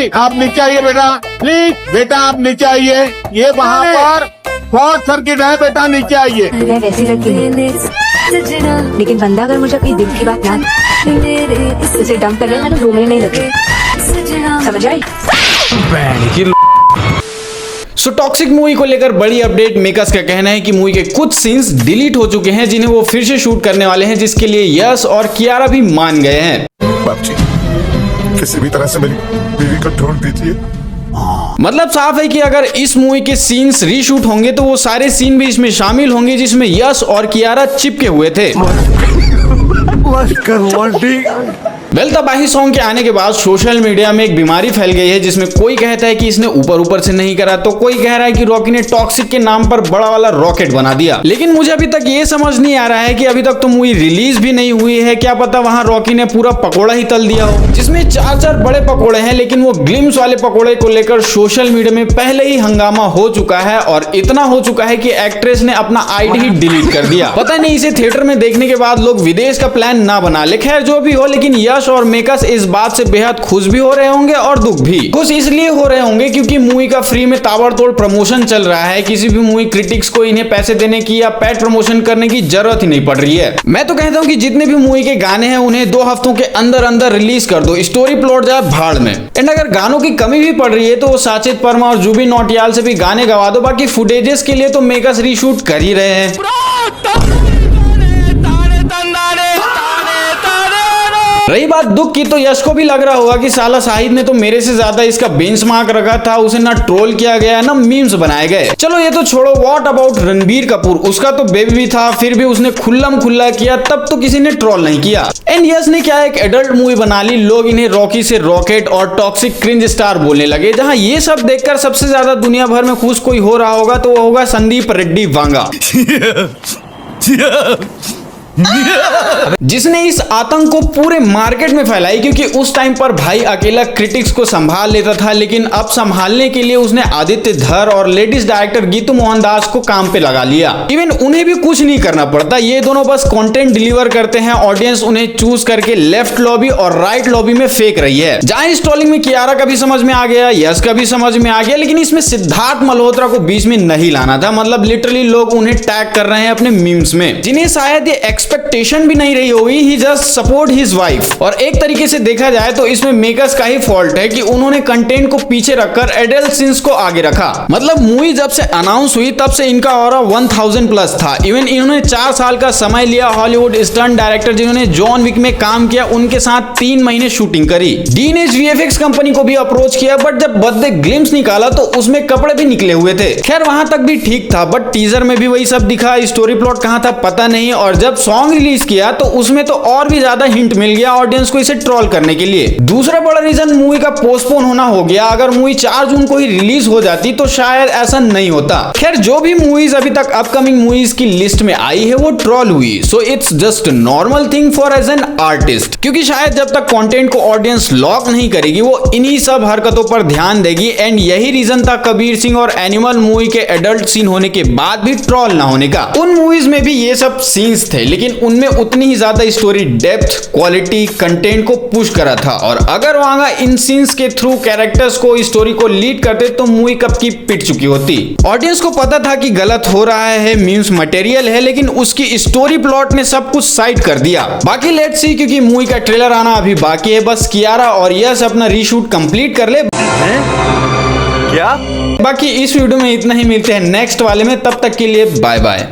Please आप नीचे आइए बेटा, प्लीज बेटा आप नीचे आइए, ये वहाँ पर शॉर्ट सर्किट है बेटा, नीचे आइए। मैं वैसी लड़की हूँ, लेकिन बंदा अगर मुझे अपनी दिल की बात ना उसे डंप कर लेना तो रोने नहीं लगे, समझ आई? सो टॉक्सिक मूवी को लेकर बड़ी अपडेट। मेकर्स का कहना है कि मूवी के कुछ सीन्स डिलीट हो चुके हैं जिन्हें वो फिर से शूट करने वाले हैं, जिसके लिए यश और कियारा भी मान गए हैं। बाप जी, किसी भी तरह से मेरी बीवी को ढूंढ दीजिए। मतलब साफ है कि अगर इस मूवी के सीन्स रीशूट होंगे तो वो सारे सीन भी इसमें शामिल होंगे जिसमें यश और कियारा चिपके हुए थे। वेल तबाही सॉन्ग के आने के बाद सोशल मीडिया में एक बीमारी फैल गई है जिसमें कोई कहता है कि इसने ऊपर ऊपर से नहीं करा, तो कोई कह रहा है कि रॉकी ने टॉक्सिक के नाम पर बड़ा वाला रॉकेट बना दिया। लेकिन मुझे अभी तक ये समझ नहीं आ रहा है कि अभी तक तो मूवी रिलीज भी नहीं हुई है, क्या पता वहां रॉकी ने पूरा पकोड़ा ही तल दिया हो, जिसमें 4 बड़े पकोड़े हैं। लेकिन वो ग्लिम्स वाले पकोड़े को लेकर सोशल मीडिया में पहले ही हंगामा हो चुका है, और इतना हो चुका है कि एक्ट्रेस ने अपना आईडी ही डिलीट कर दिया। पता नहीं इसे थिएटर में देखने के बाद लोग विदेश का प्लान ना बना ले। खैर जो भी हो, लेकिन यश और मेकर्स इस बात से बेहद खुश भी हो रहे होंगे और दुख भी। खुश इसलिए हो रहे होंगे क्योंकि मूवी का फ्री में ताबड़तोड़ प्रमोशन चल रहा है। किसी भी मूवी क्रिटिक्स को इन्हें पैसे देने की या पेड प्रमोशन करने की जरूरत ही नहीं पड़ रही है। मैं तो कहता हूं कि जितने भी मूवी के गाने हैं उन्हें 2 हफ्तों के अंदर अंदर रिलीज कर दो, स्टोरी प्लॉट जाए भाड़ में। एंड अगर गानों की कमी भी पड़ रही है तो साचित वर्मा और जुबिन नौटियाल से भी गाने गवा दो। बाकी फुटेजेस के लिए तो मेकर्स रीशूट कर ही रहे हैं। रही बात दुख की, तो यश को भी लग रहा होगा कि साला शाहिद ने तो मेरे से ज्यादा इसका बेंचमार्क रखा था, उसे ना ट्रोल किया गया ना मीम्स बनाए गए। चलो ये तो छोड़ो, व्हाट अबाउट रणबीर कपूर, उसका तो बेबी भी था, फिर भी उसने खुल्लम खुल्ला किया, तब तो किसी ने ट्रोल नहीं किया। एंड यश ने क्या एक एडल्ट मूवी बना ली, लोग इन्हें रॉकी से रॉकेट और टॉक्सिक क्रिंज स्टार बोलने लगे। जहां ये सब देखकर सबसे ज्यादा दुनिया भर में खुश कोई हो रहा होगा तो वो होगा संदीप रेड्डी वांगा, जिसने इस आतंक को पूरे मार्केट में फैलाई। क्योंकि उस टाइम पर भाई अकेला क्रिटिक्स को संभाल लेता था, लेकिन अब संभालने के लिए उसने आदित्य धर और लेडीज डायरेक्टर गीतू मोहनदास को काम पे लगा लिया। इवन उन्हें भी कुछ नहीं करना पड़ता, ये दोनों बस कंटेंट डिलीवर करते हैं। ऑडियंस उन्हें चूज करके लेफ्ट लॉबी और राइट लॉबी में फेंक रही है। जहां स्टॉलिंग में कियारा का भी समझ में आ गया, यश का भी समझ में आ गया, लेकिन इसमें सिद्धार्थ मल्होत्रा को बीच में नहीं लाना था। मतलब लिटरली लोग उन्हें टैग कर रहे हैं अपने मीम्स में, जिन्हें शायद ये एक्सपेक्टेशन भी नहीं रही होगी। ही जस्ट सपोर्ट हिज वाइफ। और एक तरीके से देखा जाए तो इसमें मेकर्स का ही फॉल्ट है कि उन्होंने कंटेंट को पीछे रखकर एडल्ट सीन्स को आगे रखा। मतलब मूवी जब से अनाउंस हुई तब से इनका ऑरा 1000 प्लस था। इवन इन्होंने 4 साल का समय लिया। हॉलीवुड स्टंट डायरेक्टर जिन्होंने जॉन विक में काम किया उनके साथ 3 महीने शूटिंग करी। डीनेज वीएफएक्स कंपनी को भी अप्रोच किया, बट जब बर्थडे ग्लिम्स निकाला तो उसमें कपड़े भी निकले हुए थे। खैर वहां तक भी ठीक था, बट टीजर में भी वही सब दिखा। स्टोरी प्लॉट कहां था पता नहीं। और जब सॉन्ग रिलीज किया तो उसमें तो और भी ज्यादा हिंट मिल गया ऑडियंस को इसे ट्रोल करने के लिए। दूसरा बड़ा रीजन मूवी का पोस्टपोन होना हो गया। अगर मूवी 4 जून को ही रिलीज हो जाती तो शायद ऐसा नहीं होता। खैर जो भी मूवीज अभी तक अपकमिंग मूवीज की लिस्ट में आई है वो ट्रोल हुई। So it's just normal thing for as an artist, क्योंकि शायद जब तक कंटेंट को ऑडियंस लॉक नहीं करेगी वो इन्हीं सब हरकतों पर ध्यान देगी। एंड यही रीजन था कबीर सिंह और एनिमल मूवी के एडल्ट सीन होने के बाद भी ट्रोल ना होने का। उन मूवीज में भी ये सब सीन्स थे, लेकिन उनमें उतनी ही ज्यादा स्टोरी डेप्थ, क्वालिटी, कंटेंट को पुश करा था। और अगर वहां इन सीन्स के थ्रू कैरेक्टर्स को, स्टोरी को लीड करते तो मूवी कब की पिट चुकी होती। ऑडियंस को पता था कि गलत हो रहा है, मीम्स मटेरियल है, लेकिन उसकी स्टोरी प्लॉट ने सब कुछ साइड कर दिया। बाकी लेट्स सी, क्योंकि मूवी का ट्रेलर आना अभी बाकी है। बस कियारा और यश अपना रीशूट कंप्लीट कर ले। क्या? बाकी इस वीडियो में इतना ही। मिलते हैं नेक्स्ट वाले में, तब तक के लिए बाय बाय।